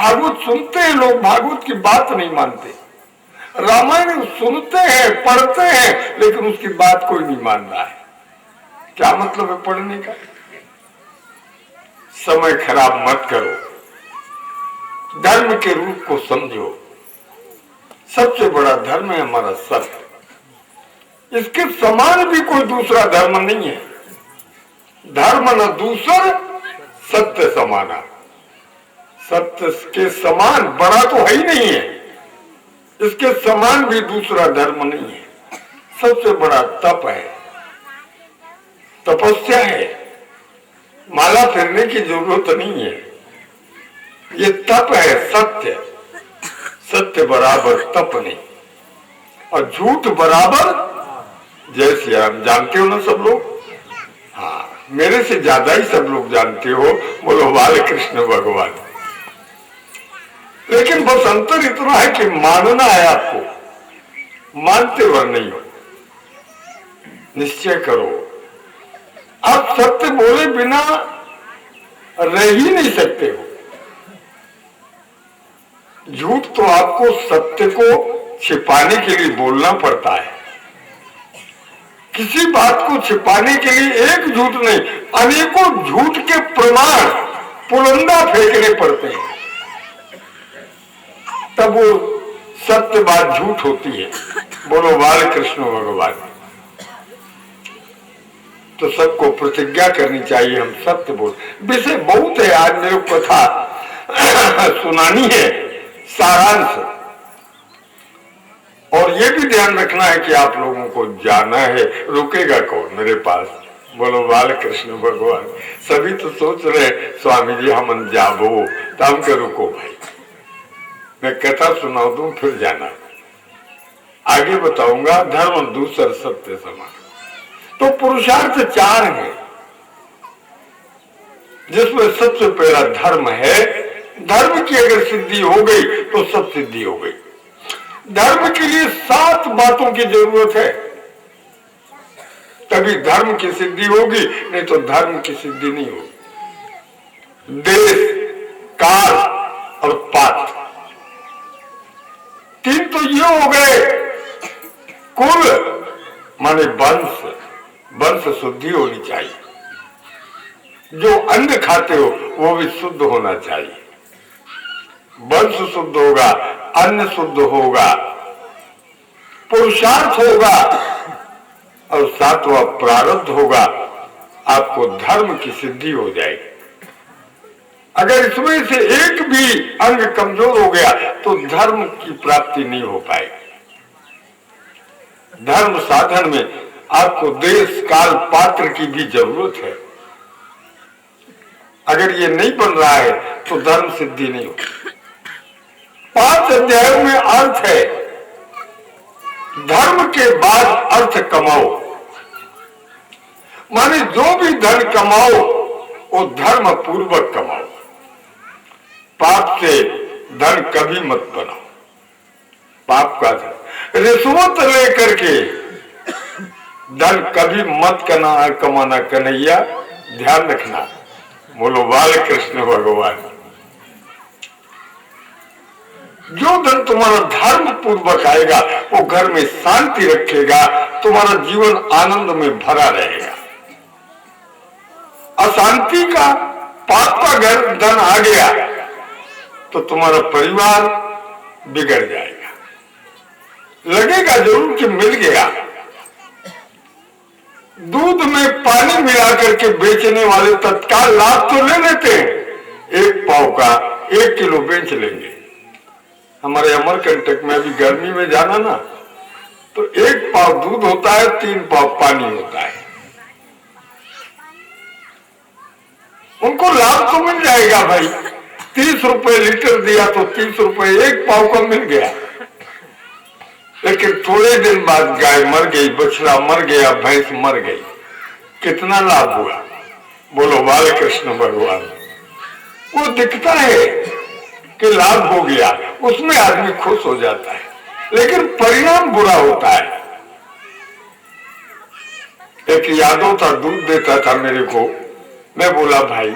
भागवत सुनते हैं लोग, भागवत की बात नहीं मानते। रामायण सुनते हैं, पढ़ते हैं, लेकिन उसकी बात कोई नहीं मान रहा है। क्या मतलब है पढ़ने का? समय खराब मत करो, धर्म के रूप को समझो। सबसे बड़ा धर्म है हमारा सत्य। इसके समान भी कोई दूसरा धर्म नहीं है। धर्म न दूसर सत्य समाना। सत्य के समान बड़ा तो है ही नहीं है, इसके समान भी दूसरा धर्म नहीं है। सबसे बड़ा तप है, तपस्या है। माला फेरने की जरूरत नहीं है, ये तप है। सत्य, सत्य बराबर तप नहीं, और झूठ बराबर जैसे आप जानते हो ना सब लोग। हाँ, मेरे से ज्यादा ही सब लोग जानते हो, बोलो बाल कृष्ण भगवान। लेकिन बस अंतर इतना है कि मानना है आपको, मानते हुए नहीं हो। निश्चय करो, आप सत्य बोले बिना रह ही नहीं सकते हो। झूठ तो आपको सत्य को छिपाने के लिए बोलना पड़ता है। किसी बात को छिपाने के लिए एक झूठ नहीं, अनेकों झूठ के प्रमाण पुलंदा फेंकने पड़ते हैं, तब वो सत्य बात झूठ होती है। बोलो बाल कृष्ण भगवान। तो सबको प्रतिज्ञा करनी चाहिए हम सत्य बोल। विषय बहुत है, आज मेरे को कथा सुनानी है, सारांश। और ये भी ध्यान रखना है कि आप लोगों को जाना है, रुकेगा कौन मेरे पास? बोलो बाल कृष्ण भगवान। सभी तो सोच रहे स्वामी जी हम जाबो, तो हम के रुको भाई, मैं कथा सुना दूं फिर जाना। आगे बताऊंगा धर्म दूसर सत्य समान। तो पुरुषार्थ चार है, जिसमें सबसे पहला धर्म है। धर्म की अगर सिद्धि हो गई तो सब सिद्धि हो गई। धर्म के लिए 7 बातों की जरूरत है, तभी धर्म की सिद्धि होगी, नहीं तो धर्म की सिद्धि नहीं होगी। देश, काल और पात्र, 3 तो ये हो गए। कुल माने वंश, वंश शुद्धि होनी चाहिए। जो अन्न खाते हो वो भी शुद्ध होना चाहिए। वंश शुद्ध होगा, अन्न शुद्ध होगा, पुरुषार्थ होगा, और 7वां प्रारब्ध होगा। आपको धर्म की सिद्धि हो जाएगी। अगर इसमें से एक भी अंग कमजोर हो गया तो धर्म की प्राप्ति नहीं हो पाएगी। धर्म साधन में आपको देश, काल, पात्र की भी जरूरत है। अगर ये नहीं बन रहा है तो धर्म सिद्धि नहीं होगी। 5 अध्यायों में अर्थ है, धर्म के बाद अर्थ कमाओ। माने जो भी धन कमाओ वो धर्म पूर्वक कमाओ। पाप से धन कभी मत बनाओ। पाप का धन, रिश्वत लेकर के धन कभी मत कमाना कन्हैया, ध्यान रखना। बोलो बाल कृष्ण भगवान। जो धन तुम्हारा धर्म पूर्वक आएगा वो घर में शांति रखेगा, तुम्हारा जीवन आनंद में भरा रहेगा। अशांति का, पाप का घर धन आ गया तो तुम्हारा परिवार बिगड़ जाएगा। लगेगा जरूर कि मिल गया। दूध में पानी मिला करके बेचने वाले तत्काल लाभ तो ले लेते हैं, 1 पाव का 1 किलो बेच लेंगे। हमारे अमरकंटक में अभी गर्मी में जाना ना, तो 1 पाव दूध होता है, 3 पाव पानी होता है। उनको लाभ तो मिल जाएगा भाई, 30 रुपए लीटर दिया तो 30 रुपए 1 पाव का मिल गया। लेकिन थोड़े दिन बाद गाय मर गई, बछड़ा मर गया, भैंस मर गई, कितना लाभ हुआ? बोलो बाल कृष्ण भगवान। वो दिखता है कि लाभ हो गया, उसमें आदमी खुश हो जाता है, लेकिन परिणाम बुरा होता है। एक यादव था, दूध देता था मेरे को। मैं बोला भाई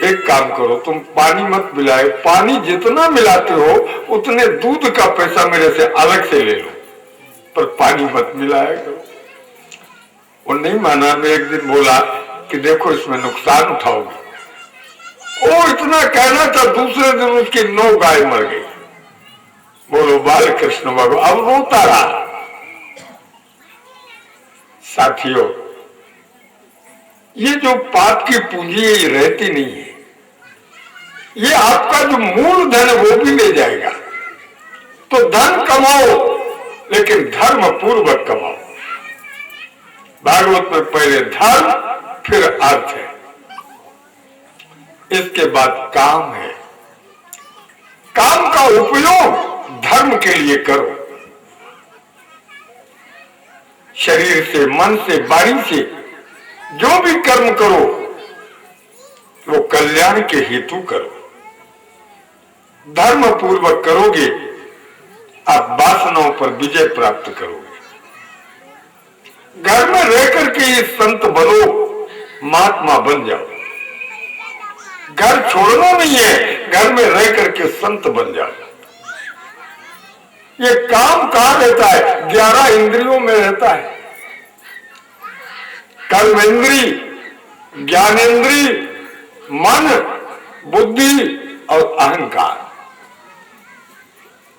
एक काम करो, तुम पानी मत मिलाए, पानी जितना मिलाते हो उतने दूध का पैसा मेरे से अलग से ले लो, पर पानी मत मिलाया करो। वो नहीं माना। मैं एक दिन बोला कि देखो इसमें नुकसान उठाओगे। वो इतना कहना था, दूसरे दिन उसकी 9 गाय मर गई। बोलो बाल कृष्ण भगवान। अब रोता रहा। साथियों, ये जो पाप की पूंजी है ये रहती नहीं है। ये आपका जो मूल धन है वो भी ले जाएगा। तो धन कमाओ लेकिन धर्म पूर्वक कमाओ। भागवत में पहले धर्म फिर अर्थ है, इसके बाद काम है। काम का उपयोग धर्म के लिए करो। शरीर से, मन से, वाणी से जो भी कर्म करो वो कल्याण के हेतु करो। धर्म पूर्वक करोगे आप वासनाओं पर विजय प्राप्त करोगे। घर में रह करके ये संत बनो, महात्मा बन जाओ। घर छोड़ना नहीं है, घर में रह करके संत बन जाओ। ये काम कहां रहता है? 11 इंद्रियों में रहता है। कर्मेंद्री, ज्ञानेंद्री, मन, बुद्धि और अहंकार,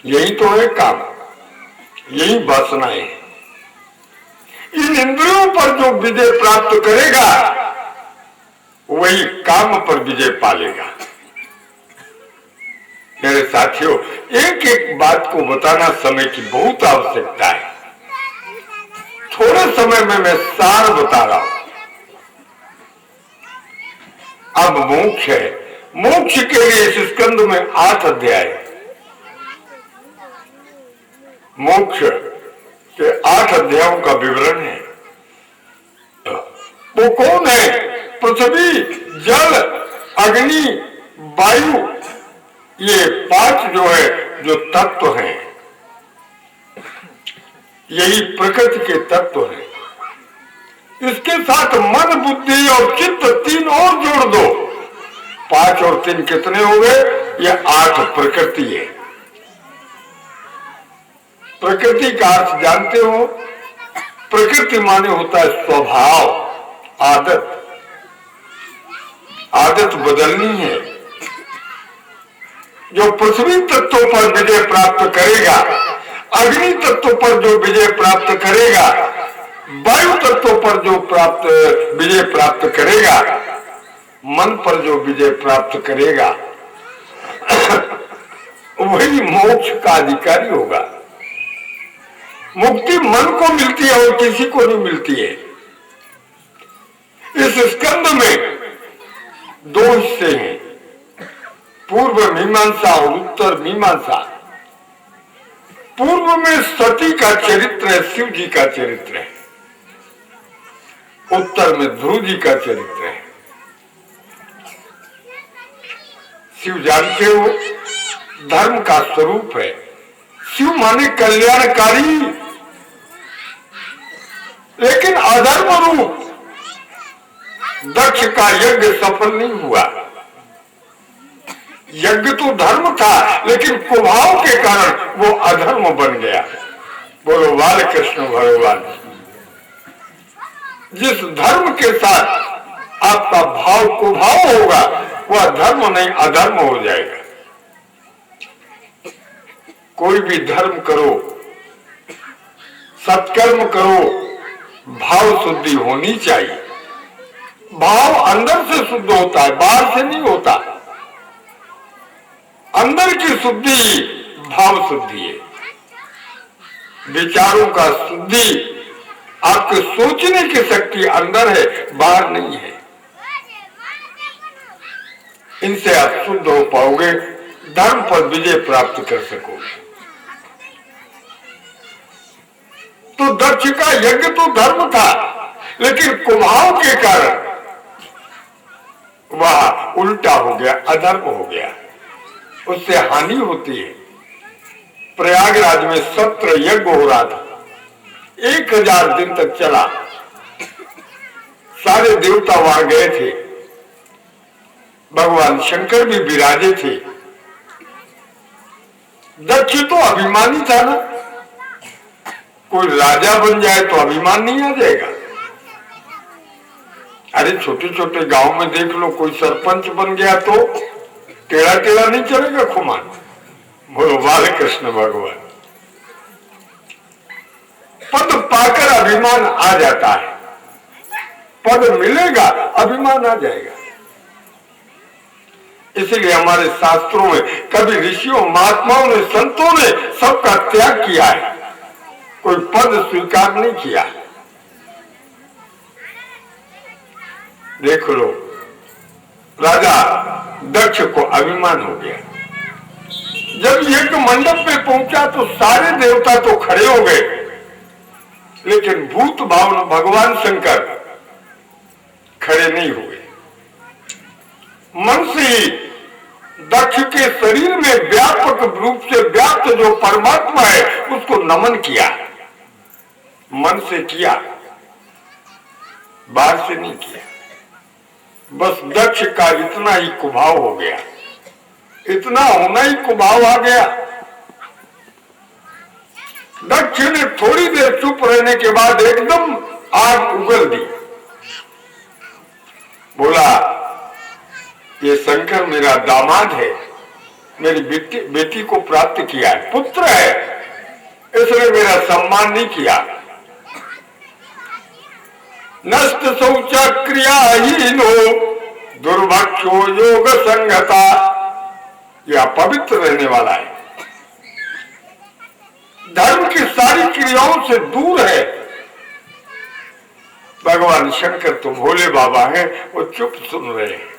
यही तो है काम, यही वासनाएं हैं। इन इंद्रियों पर जो विजय प्राप्त करेगा वही काम पर विजय पालेगा। मेरे साथियों, एक एक बात को बताना समय की बहुत आवश्यकता है। थोड़े समय में मैं सार बता रहा हूं। अब मोक्ष है। मोक्ष के लिए इस स्कंद में 8 अध्याय, मोक्ष के 8 अध्यायों का विवरण है। वो कौन है? पृथ्वी, जल, अग्नि, वायु, ये 5 जो है, जो तत्व हैं, यही प्रकृति के तत्व हैं। इसके साथ मन, बुद्धि और चित्त 3 और जोड़ दो, 5 और 3 कितने हो गए? ये 8 प्रकृति है। प्रकृति का अर्थ जानते हो? प्रकृति माने होता है स्वभाव, आदत। आदत बदलनी है। जो पृथ्वी तत्वों पर विजय प्राप्त करेगा, अग्नि तत्व पर जो विजय प्राप्त करेगा, वायु तत्व पर जो विजय प्राप्त करेगा, मन पर जो विजय प्राप्त करेगा वही मोक्ष का अधिकारी होगा। मुक्ति मन को मिलती है और किसी को नहीं मिलती है। इस स्कंद में 2 हिस्से हैं, पूर्व मीमांसा और उत्तर मीमांसा। पूर्व में सती का चरित्र है, शिव जी का चरित्र है। उत्तर में ध्रुव जी का चरित्र है। शिव जानते हो धर्म का स्वरूप है। शिव माने कल्याणकारी, लेकिन अधर्म रूप। दक्ष का यज्ञ सफल नहीं हुआ। यज्ञ तो धर्म था, लेकिन कुभाव के कारण वो अधर्म बन गया। बोलो बाल कृष्ण भगवान। जिस धर्म के साथ आपका भाव कुभाव होगा वह धर्म नहीं अधर्म हो जाएगा। कोई भी धर्म करो, सत्कर्म करो, भाव शुद्धि होनी चाहिए। भाव अंदर से शुद्ध होता है, बाहर से नहीं होता। अंदर की शुद्धि भाव शुद्धि है। विचारों का शुद्धि, आपके सोचने की शक्ति अंदर है, बाहर नहीं है। इनसे आप शुद्ध हो पाओगे, धर्म पर विजय प्राप्त कर सकोगे। तो दक्ष का यज्ञ तो धर्म था, लेकिन कुभाव के कारण वह उल्टा हो गया, अधर्म हो गया। उससे हानि होती है। प्रयागराज में सत्र यज्ञ हो रहा था, 1000 दिन तक चला। सारे देवता वहां गए थे। भगवान शंकर भी विराजे थे। दक्ष तो अभिमानी था ना, कोई राजा बन जाए तो अभिमान नहीं आ जाएगा। अरे छोटे छोटे गांव में देख लो, कोई सरपंच बन गया तो टेढ़ा टेढ़ा नहीं चलेगा खुमान। बोलो बाल कृष्ण भगवान। पद पाकर अभिमान आ जाता है, पद मिलेगा अभिमान आ जाएगा। इसलिए हमारे शास्त्रों में कभी ऋषियों महात्माओं ने संतों ने सबका त्याग किया है, कोई पद स्वीकार नहीं किया। देख लो, राजा दक्ष को अभिमान हो गया। जब यज्ञ मंडप पे पहुंचा तो सारे देवता तो खड़े हो गए, लेकिन भूत भावन भगवान शंकर खड़े नहीं हुए। मन से ही दक्ष के शरीर में व्यापक रूप से व्याप्त जो परमात्मा है उसको नमन किया, मन से किया, बाहर से नहीं किया। बस दक्ष का इतना ही कुभाव हो गया, इतना होना ही कुभाव आ गया। दक्ष ने थोड़ी देर चुप रहने के बाद एकदम आग उगल दी। बोला, ये शंकर मेरा दामाद है, मेरी बेटी को प्राप्त किया है, पुत्र है, इसने मेरा सम्मान नहीं किया। नष्ट शौचा क्रियाहीनो दुर्भक्षो योग संगता, यह पवित्र रहने वाला है, धर्म की सारी क्रियाओं से दूर है। भगवान शंकर तो भोले बाबा हैं, वो चुप सुन रहे हैं।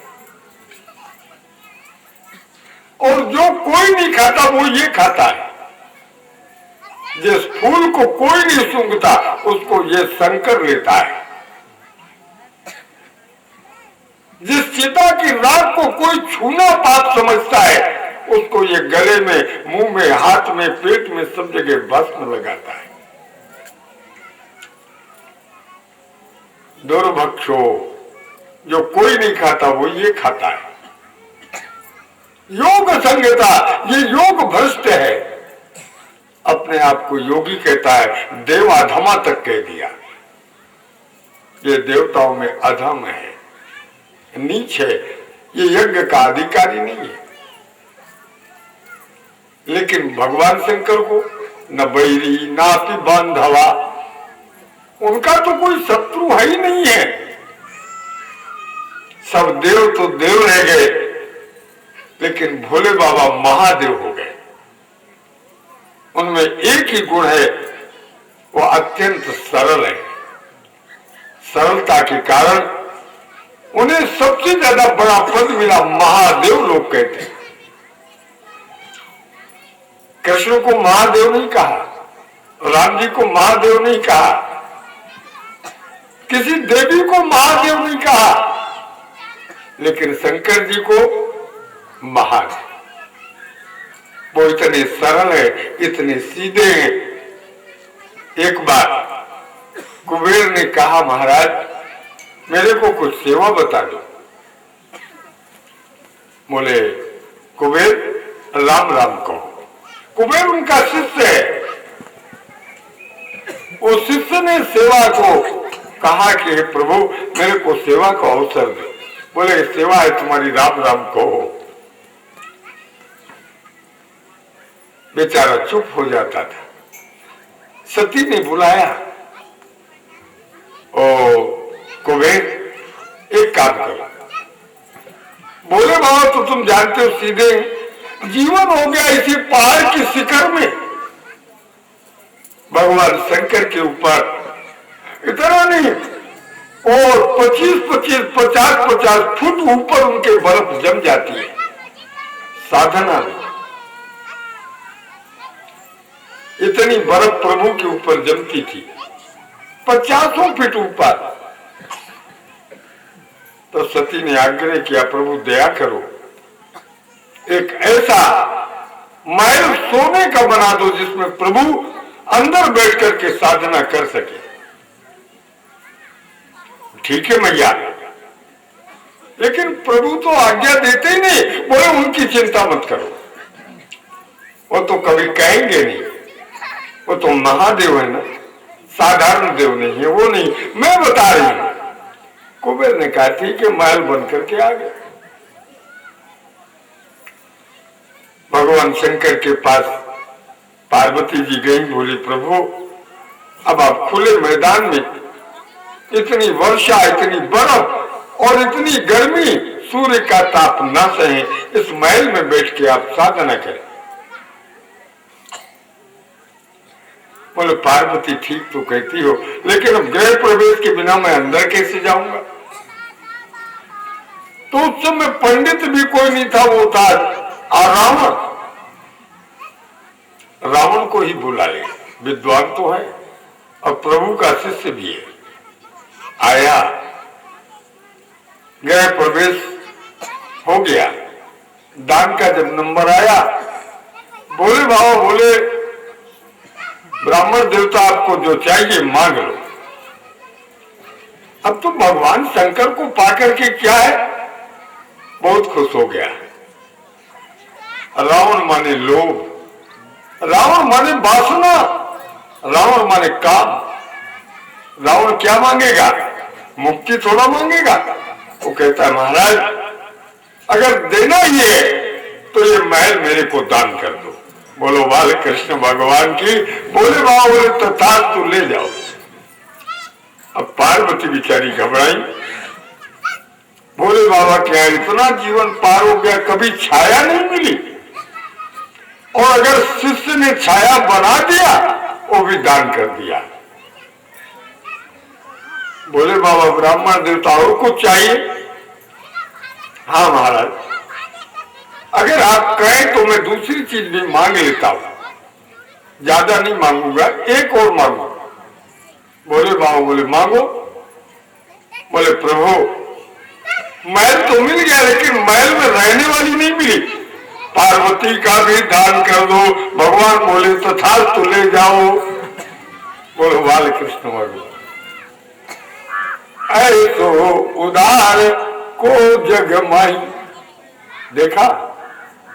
और जो कोई नहीं खाता वो ये खाता है। जिस फूल को कोई नहीं सूंघता उसको ये शंकर लेता है। जिस चिता की राख को कोई छूना पाप समझता है उसको ये गले में, मुंह में, हाथ में, पेट में सब जगह भस्म लगाता है। दुर्भक्षो, जो कोई नहीं खाता वो ये खाता है। योग संगता, ये योग भ्रष्ट है। अपने आप को योगी कहता है, देवाधमा तक कह दिया। ये देवताओं में अधम है, नीच है, ये यज्ञ का अधिकारी नहीं है। लेकिन भगवान शंकर को न बैरी न बांधवा, उनका तो कोई शत्रु है ही नहीं है। सब देव तो देव रह गए, लेकिन भोले बाबा महादेव हो गए। उनमें एक ही गुण है, वो अत्यंत सरल है। सरलता के कारण उन्हें सबसे ज्यादा बड़ा पद मिला, महादेव लोग कहते हैं। कृष्ण को महादेव नहीं कहा, राम जी को महादेव नहीं कहा, किसी देवी को महादेव नहीं कहा, लेकिन शंकर जी को महादेव। वो इतने सरल है, इतने सीधे हैं। एक बार कुबेर ने कहा, महाराज मेरे को कुछ सेवा बता दो। बोले, कुबेर राम राम कहो। कुबेर उनका शिष्य है। उस शिष्य ने सेवा को कहा कि हे प्रभु मेरे को सेवा का अवसर दो। बोले, सेवा है तुम्हारी, राम राम कहो। बेचारा चुप हो जाता था। सती ने बुलाया, ओ कुबेर एक काम करो। बोले, बाबा तो तुम जानते हो सीधे जीवन हो गया इसी पहाड़ की शिखर में। भगवान शंकर के ऊपर इतना नहीं और 25-25, 50-50 फुट ऊपर उनके बर्फ जम जाती है। साधना में इतनी बर्फ प्रभु के ऊपर जमती थी, 50 फीट ऊपर। तो सती ने आग्रह किया, प्रभु दया करो, एक ऐसा महल सोने का बना दो जिसमें प्रभु अंदर बैठ करके साधना कर सके। ठीक है मैया, लेकिन प्रभु तो आज्ञा देते ही नहीं, बोले उनकी चिंता मत करो, वो तो कभी कहेंगे नहीं, वो तो महादेव है ना, साधारण देव नहीं है, वो नहीं, मैं बता रही हूं। कुबेर ने कहा ठीक है, महल बन करके आ गए। भगवान शंकर के पास पार्वती जी गई, बोली प्रभु अब आप खुले मैदान में इतनी वर्षा, इतनी बर्फ और इतनी गर्मी, सूर्य का ताप न सहे, इस महल में बैठ के आप साधना करें। बोले पार्वती ठीक तो कहती हो, लेकिन अब गृह प्रवेश के बिना मैं अंदर कैसे जाऊंगा? तो उस समय पंडित भी कोई नहीं था, वो था रावण। रावण को ही बुला ले, विद्वान तो है और प्रभु का शिष्य भी है। आया, गृह प्रवेश हो गया, दान का जब नंबर आया, बोले बाबा, बोले ब्राह्मण देवता आपको जो चाहिए मांग लो। अब तो भगवान शंकर को पाकर के क्या है, बहुत खुश हो गया। रावण माने लोभ, रावण माने वासना, रावण माने काम। रावण क्या मांगेगा? मुक्ति थोड़ा मांगेगा। वो कहता है महाराज अगर देना ही है तो ये महल मेरे को दान कर दो। बोलो बाल कृष्ण भगवान की। बोले बाबा, बोले तथास्तु, तो ले जाओ। अब पार्वती बेचारी घबराई, बोले बाबा क्या इतना जीवन पार हो गया, कभी छाया नहीं मिली, और अगर शिष्य ने छाया बना दिया वो भी दान कर दिया। बोले बाबा ब्राह्मण देवता और कुछ चाहिए? हाँ महाराज, अगर आप कहें तो मैं दूसरी चीज भी मांग लेता हूं, ज्यादा नहीं मांगूंगा, एक और मांगूंगा। बोले बाबा, बोले मांगो। बोले प्रभु महल तो मिल गया, लेकिन महल में रहने वाली नहीं मिली, पार्वती का भी दान कर दो। भगवान बोले तथास्तु, तो ले जाओ। बोलो बाल कृष्ण भगवान, ऐसो उदार को जग माई। देखा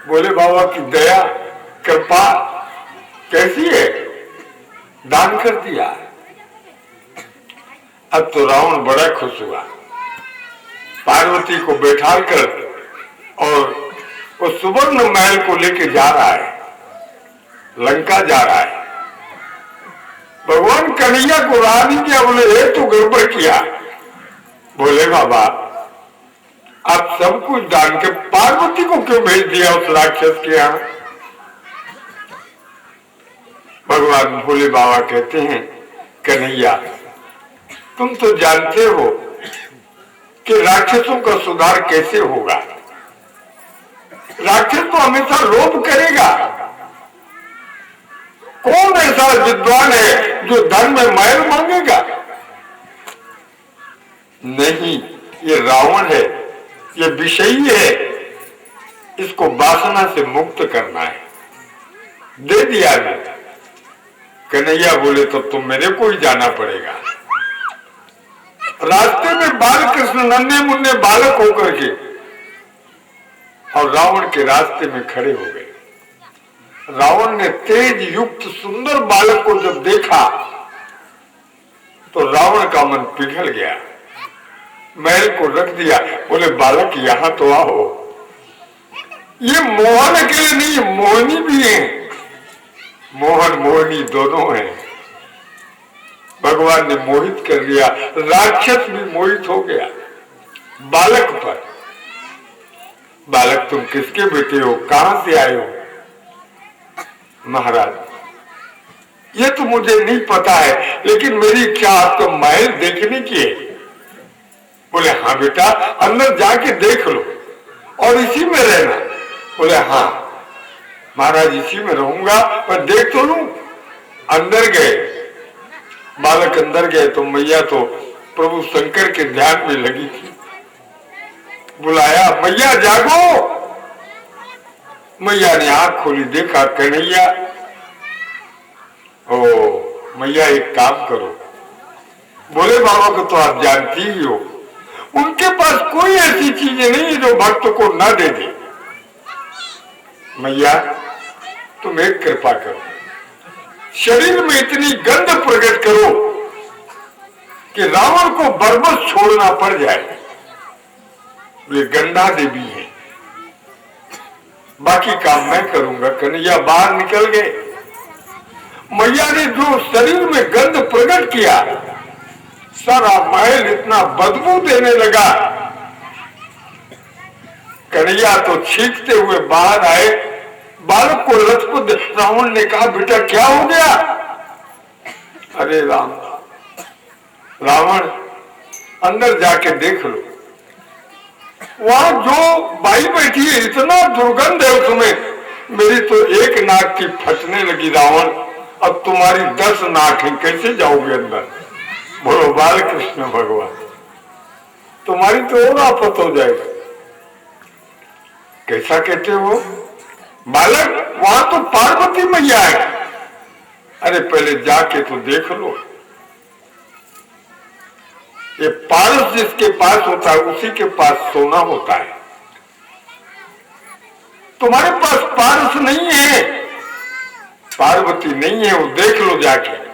बोले बाबा की दया कृपा कैसी है, दान कर दिया। अब तो रावण बड़ा खुश हुआ, पार्वती को बैठा कर और वो सुवर्ण महल को लेके जा रहा है, लंका जा रहा है। भगवान कन्हैया को राह नहीं किया, बोले ये तो गड़बड़ किया। बोले बाबा आप सब कुछ दान के पार्वती को क्यों भेज दिया उस राक्षस के यहाँ? भगवान भोले बाबा कहते हैं कन्हैया तुम तो जानते हो कि राक्षसों का सुधार कैसे होगा। राक्षस तो हमेशा लोभ करेगा। कौन ऐसा विद्वान है जो धन में महल मांगेगा? नहीं, ये रावण है, ये विषयी है, इसको वासना से मुक्त करना है। दे दिया ना। कन्हैया बोले तब तो मेरे को ही जाना पड़ेगा। रास्ते में बाल कृष्ण नन्हे मुन्ने बालक होकर के और रावण के रास्ते में खड़े हो गए। रावण ने तेज युक्त सुंदर बालक को जब देखा तो रावण का मन पिघल गया, महल को रख दिया। बोले बालक यहां तो आओ। ये मोहन अकेले नहीं, मोहिनी भी है, मोहन मोहिनी दोनों हैं। भगवान ने मोहित कर लिया, राक्षस भी मोहित हो गया बालक पर। बालक तुम किसके बेटे हो, कहां से आए हो? महाराज ये तो मुझे नहीं पता है, लेकिन मेरी इच्छा आपको महल देखने की है। बोले हाँ बेटा, अंदर जाके देख लो और इसी में रहना। बोले हाँ महाराज इसी में रहूंगा, पर देख तो लूं। अंदर गए, बालक अंदर गए तो मैया तो प्रभु शंकर के ध्यान में लगी थी। बुलाया, मैया जागो। मैया ने आंख खोली, देखा कन्हैया। ओ मैया एक काम करो। बोले बाबा को तो आप जानती ही हो, उनके पास कोई ऐसी चीजें नहीं है जो भक्त को न दे दे। मैया तुम एक कृपा करो, शरीर में इतनी गंध प्रकट करो कि रावण को बरबस छोड़ना पड़ जाए। ये गंगा देवी है, बाकी काम मैं करूंगा। कन्हैया बाहर निकल गए। मैया ने जो शरीर में गंध प्रकट किया, सारा महल इतना बदबू देने लगा। कन्हैया तो छींकते हुए बाहर आए। बालक को लथपथ रावण ने कहा, बेटा क्या हो गया? अरे राम, रावण अंदर जाके देख लो, वहां जो बाई बैठी है इतना दुर्गंध है उसमें, मेरी तो एक नाक की फटने लगी रावण, अब तुम्हारी 10 नाक है, कैसे जाओगे अंदर? बोलो बाल कृष्ण भगवान, तुम्हारी तो और आफत हो जाएगी। कैसा कहते हो बालक? वहां तो पार्वती मैया है। अरे पहले जाके तो देख लो। ये पारस जिसके पास होता है उसी के पास सोना होता है। तुम्हारे पास पारस नहीं है, पार्वती नहीं है, वो देख लो जाके।